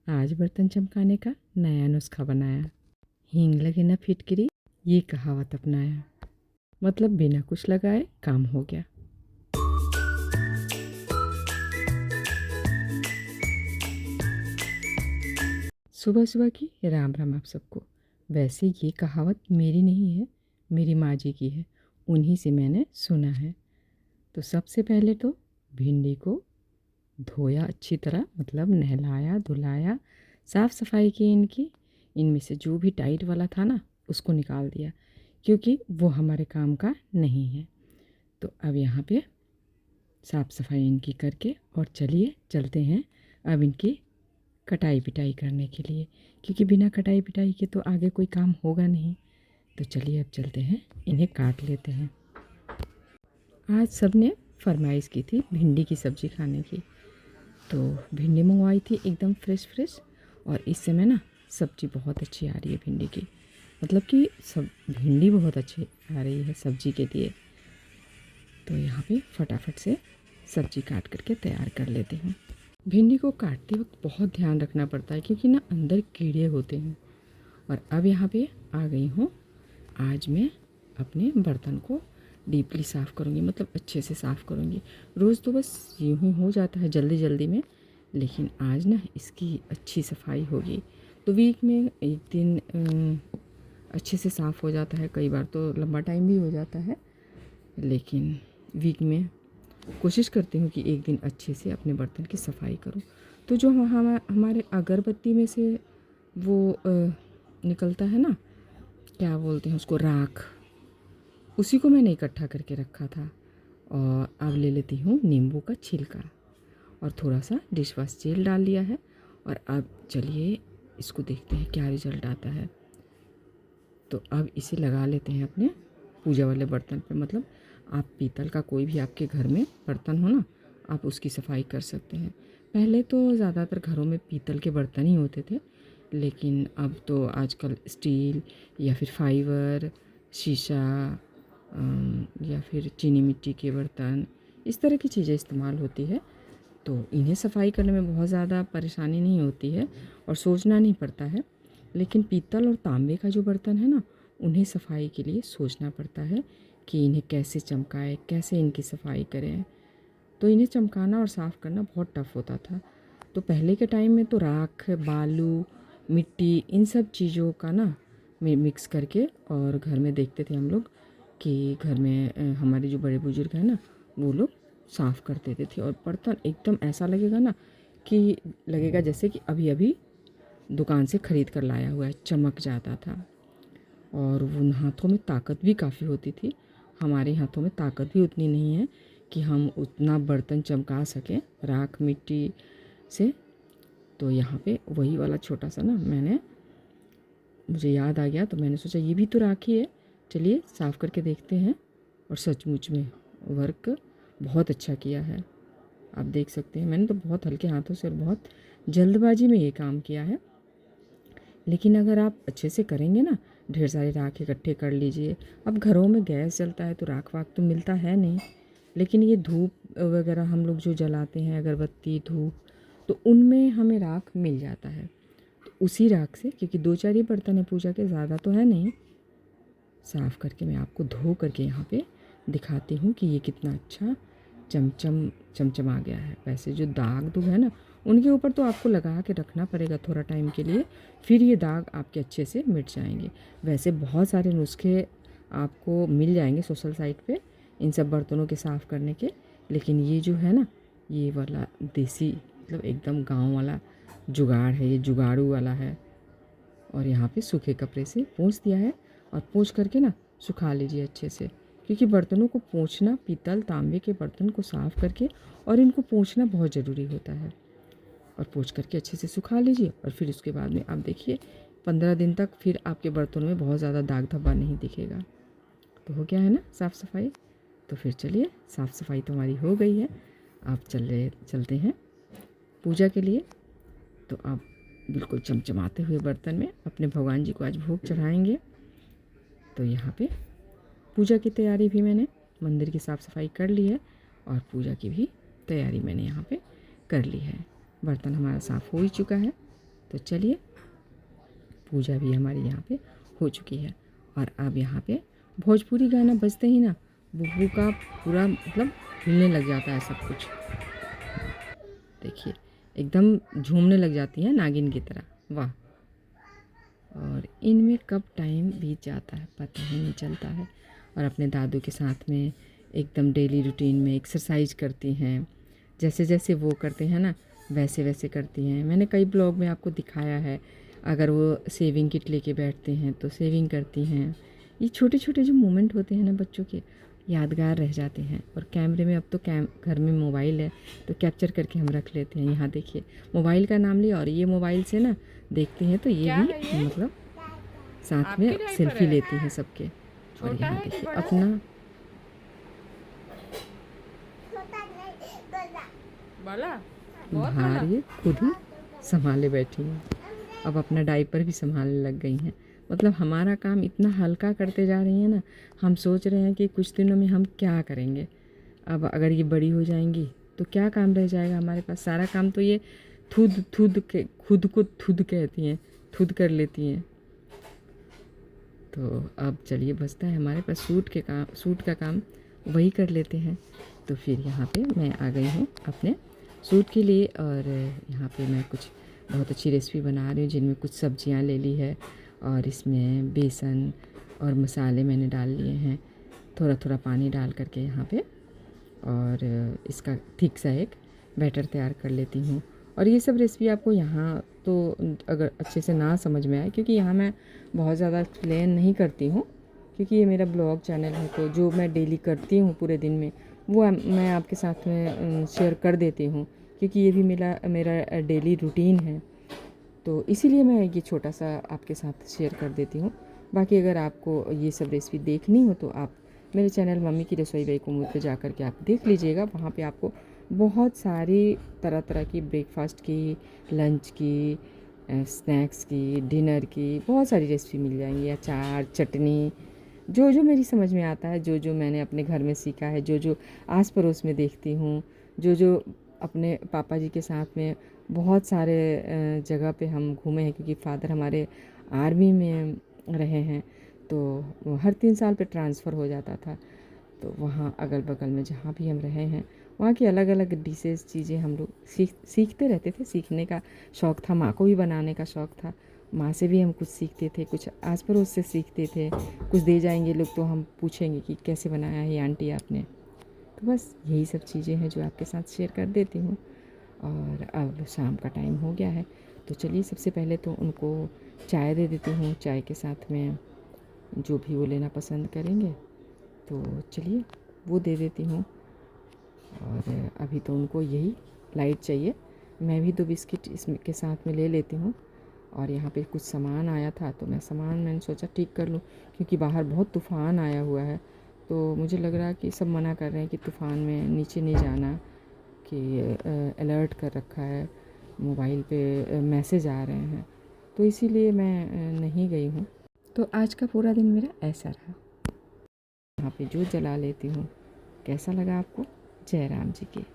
आज बर्तन चमकाने का नया नुस्खा बनाया। हींग लगे न फिटकिरी, ये कहावत अपनाया। मतलब बिना कुछ लगाए काम हो गया। सुबह सुबह की राम राम आप सबको। वैसे ये कहावत मेरी नहीं है, मेरी माँ जी की है। उन्हीं से मैंने सुना है। तो सबसे पहले तो भिंडी को धोया अच्छी तरह, मतलब नहलाया धुलाया, साफ़ सफाई की इनकी। इनमें से जो भी टाइट वाला था ना, उसको निकाल दिया, क्योंकि वो हमारे काम का नहीं है। तो अब यहाँ पे साफ़ सफाई इनकी करके और चलिए चलते हैं अब इनकी कटाई पिटाई करने के लिए, क्योंकि बिना कटाई पिटाई के तो आगे कोई काम होगा नहीं। तो चलिए अब चलते हैं, इन्हें काट लेते हैं। आज सब ने फरमाइश की थी भिंडी की सब्ज़ी खाने की, तो भिंडी मंगवाई थी एकदम फ्रेश फ्रेश। और इस समय ना सब्ज़ी बहुत अच्छी आ रही है भिंडी की, मतलब कि सब भिंडी बहुत अच्छी आ रही है सब्ज़ी के लिए। तो यहाँ पे फटाफट से सब्ज़ी काट करके तैयार कर लेते हैं। भिंडी को काटते वक्त बहुत ध्यान रखना पड़ता है, क्योंकि ना अंदर कीड़े होते हैं। और अब यहाँ पे आ गई हूँ। आज मैं अपने बर्तन को डीपली साफ़ करूँगी, मतलब अच्छे से साफ़ करूँगी। रोज़ तो बस यूँ ही हो जाता है जल्दी जल्दी में, लेकिन आज ना इसकी अच्छी सफाई होगी। तो वीक में एक दिन अच्छे से साफ़ हो जाता है, कई बार तो लंबा टाइम भी हो जाता है, लेकिन वीक में कोशिश करती हूँ कि एक दिन अच्छे से अपने बर्तन की सफाई करूँ। तो जो हमारे अगरबत्ती में से वो निकलता है ना, क्या बोलते हैं उसको, राख, उसी को मैंने इकट्ठा करके रखा था। और अब ले लेती हूँ नींबू का छिलका और थोड़ा सा डिश वॉश जेल डाल लिया है। और अब चलिए इसको देखते हैं क्या रिज़ल्ट आता है। तो अब इसे लगा लेते हैं अपने पूजा वाले बर्तन पे। मतलब आप पीतल का कोई भी आपके घर में बर्तन हो ना, आप उसकी सफाई कर सकते हैं। पहले तो ज़्यादातर घरों में पीतल के बर्तन ही होते थे, लेकिन अब तो आजकल स्टील या फिर फाइबर, शीशा या फिर चीनी मिट्टी के बर्तन, इस तरह की चीज़ें इस्तेमाल होती है। तो इन्हें सफाई करने में बहुत ज़्यादा परेशानी नहीं होती है और सोचना नहीं पड़ता है। लेकिन पीतल और तांबे का जो बर्तन है ना, उन्हें सफाई के लिए सोचना पड़ता है कि इन्हें कैसे चमकाएं, कैसे इनकी सफाई करें। तो इन्हें चमकाना और साफ़ करना बहुत टफ़ होता था। तो पहले के टाइम में तो राख, बालू, मिट्टी, इन सब चीज़ों का ना मिक्स करके और घर में देखते थे हम लोग कि घर में हमारे जो बड़े बुजुर्ग हैं ना, वो लोग साफ़ कर देते थे। और बर्तन एकदम ऐसा लगेगा ना कि लगेगा जैसे कि अभी अभी दुकान से ख़रीद कर लाया हुआ है, चमक जाता था। और उन हाथों में ताकत भी काफ़ी होती थी। हमारे हाथों में ताकत भी उतनी नहीं है कि हम उतना बर्तन चमका सकें राख मिट्टी से। तो यहाँ पे वही वाला छोटा सा ना मुझे याद आ गया, तो मैंने सोचा ये भी तो राखी है, चलिए साफ़ करके देखते हैं। और सचमुच में वर्क बहुत अच्छा किया है। आप देख सकते हैं, मैंने तो बहुत हल्के हाथों से और बहुत जल्दबाजी में ये काम किया है। लेकिन अगर आप अच्छे से करेंगे ना, ढेर सारे राख इकट्ठे कर लीजिए। अब घरों में गैस जलता है तो राख वाख तो मिलता है नहीं, लेकिन ये धूप वगैरह हम लोग जो जलाते हैं, अगरबत्ती, धूप, तो उनमें हमें राख मिल जाता है। तो उसी राख से, क्योंकि 2-4 ही बर्तन है पूजा के, ज़्यादा तो है नहीं, साफ़ करके मैं आपको धो करके यहाँ पे दिखाती हूँ कि ये कितना अच्छा चमचमा गया है। वैसे जो दाग दुग है ना, उनके ऊपर तो आपको लगा के रखना पड़ेगा थोड़ा टाइम के लिए, फिर ये दाग आपके अच्छे से मिट जाएंगे। वैसे बहुत सारे नुस्खे आपको मिल जाएंगे सोशल साइट पे इन सब बर्तनों के साफ़ करने के, लेकिन ये जो है ना, ये वाला देसी, मतलब एकदम गाँव वाला जुगाड़ है, ये जुगाड़ू वाला है। और यहाँ पे सूखे कपड़े से पोंछ दिया है। और पोंछ करके ना सुखा लीजिए अच्छे से, क्योंकि बर्तनों को पोंछना, पीतल तांबे के बर्तन को साफ़ करके और इनको पोंछना बहुत ज़रूरी होता है। और पोंछ करके अच्छे से सुखा लीजिए, और फिर उसके बाद में आप देखिए 15 दिन तक फिर आपके बर्तनों में बहुत ज़्यादा दाग धब्बा नहीं दिखेगा। तो हो गया है ना साफ़ सफाई। तो फिर चलिए, साफ़ सफाई तो हमारी हो गई है। आप चलते हैं पूजा के लिए। तो आप बिल्कुल चमचमाते हुए बर्तन में अपने भगवान जी को आज भोग चढ़ाएंगे। तो यहाँ पे पूजा की तैयारी भी मैंने, मंदिर की साफ़ सफाई कर ली है और पूजा की भी तैयारी मैंने यहाँ पे कर ली है। बर्तन हमारा साफ़ हो ही चुका है। तो चलिए, पूजा भी हमारी यहाँ पे हो चुकी है। और अब यहाँ पे भोजपुरी गाना बजते ही ना बुब्बू का पूरा मतलब हिलने लग जाता है सब कुछ। देखिए एकदम झूमने लग जाती है नागिन की तरह, वाह। और इनमें कब टाइम बीत जाता है पता ही नहीं चलता है। और अपने दादू के साथ में एकदम डेली रूटीन में एक्सरसाइज करती हैं, जैसे जैसे वो करते हैं ना वैसे वैसे करती हैं। मैंने कई ब्लॉग में आपको दिखाया है, अगर वो सेविंग किट लेके बैठते हैं तो सेविंग करती हैं। ये छोटे छोटे जो मोमेंट होते हैं ना बच्चों के, यादगार रह जाते हैं। और कैमरे में अब तो घर में मोबाइल है तो कैप्चर करके हम रख लेते हैं। यहाँ देखिए मोबाइल का नाम लिया और ये मोबाइल से ना देखते हैं तो ये क्या भी है ये? मतलब साथ में आपकी डायपर सेल्फी है? लेती हैं सबके। और छोटा यहाँ है कि देखिए बड़ा? अपना बड़ा? बहुत बड़ा? भार ये खुद ही संभाले बैठी हैं। अब अपना डायपर भी संभालने लग गई हैं। मतलब हमारा काम इतना हल्का करते जा रही हैं ना, हम सोच रहे हैं कि कुछ दिनों में हम क्या करेंगे। अब अगर ये बड़ी हो जाएंगी तो क्या काम रह जाएगा हमारे पास। सारा काम तो ये थुद थुद के खुद को थुद कहती हैं, थुद कर लेती हैं। तो अब चलिए बचता है हमारे पास सूट का काम, वही कर लेते हैं। तो फिर यहाँ पे मैं आ गई हूँ अपने सूट के लिए। और यहाँ पे मैं कुछ बहुत अच्छी रेसिपी बना रही हूँ जिनमें कुछ सब्जियाँ ले ली है और इसमें बेसन और मसाले मैंने डाल लिए हैं, थोड़ा थोड़ा पानी डाल करके यहाँ पे। और इसका ठीक सा एक बैटर तैयार कर लेती हूँ। और ये सब रेसिपी आपको यहाँ तो अगर अच्छे से ना समझ में आए, क्योंकि यहाँ मैं बहुत ज़्यादा एक्सप्लेन नहीं करती हूँ, क्योंकि ये मेरा ब्लॉग चैनल है। तो जो मैं डेली करती हूँ पूरे दिन में वो मैं आपके साथ में शेयर कर देती हूँ, क्योंकि ये भी मेरा डेली रूटीन है। तो इसीलिए मैं ये छोटा सा आपके साथ शेयर कर देती हूँ। बाकी अगर आपको ये सब रेसिपी देखनी हो तो आप मेरे चैनल मम्मी की रसोई बाई कुमूर पे जा कर के आप देख लीजिएगा। वहाँ पे आपको बहुत सारी तरह तरह की ब्रेकफास्ट की, लंच की, स्नैक्स की, डिनर की बहुत सारी रेसिपी मिल जाएंगी। अचार, चटनी, जो जो मेरी समझ में आता है, जो जो मैंने अपने घर में सीखा है, जो जो आस पड़ोस में देखती हूँ, जो जो अपने पापा जी के साथ में बहुत सारे जगह पे हम घूमे हैं, क्योंकि फ़ादर हमारे आर्मी में रहे हैं। तो हर 3 साल पे ट्रांसफ़र हो जाता था। तो वहाँ अगल बगल में जहाँ भी हम रहे हैं वहाँ की अलग अलग डिशेज़ चीज़ें हम लोग सीखते रहते थे। सीखने का शौक़ था, माँ को भी बनाने का शौक़ था। माँ से भी हम कुछ सीखते थे, कुछ आस पड़ोस से सीखते थे। कुछ दे जाएंगे लोग तो हम पूछेंगे कि कैसे बनाया है आंटी आपने। तो बस यही सब चीज़ें हैं जो आपके साथ शेयर कर देती हूँ। और अब शाम का टाइम हो गया है तो चलिए सबसे पहले तो उनको चाय दे देती हूँ। चाय के साथ में जो भी वो लेना पसंद करेंगे तो चलिए वो दे देती हूँ। और अभी तो उनको यही लाइट चाहिए। मैं भी 2 बिस्किट इसमें के साथ में ले लेती हूँ। और यहाँ पे कुछ सामान आया था तो मैंने सोचा ठीक कर लूँ, क्योंकि बाहर बहुत तूफ़ान आया हुआ है। तो मुझे लग रहा है कि सब मना कर रहे हैं कि तूफ़ान में नीचे नहीं जाना, कि अलर्ट कर रखा है, मोबाइल पे मैसेज आ रहे हैं। तो इसीलिए मैं नहीं गई हूँ। तो आज का पूरा दिन मेरा ऐसा रहा। यहाँ पे जोत जला लेती हूँ। कैसा लगा आपको? जय राम जी की।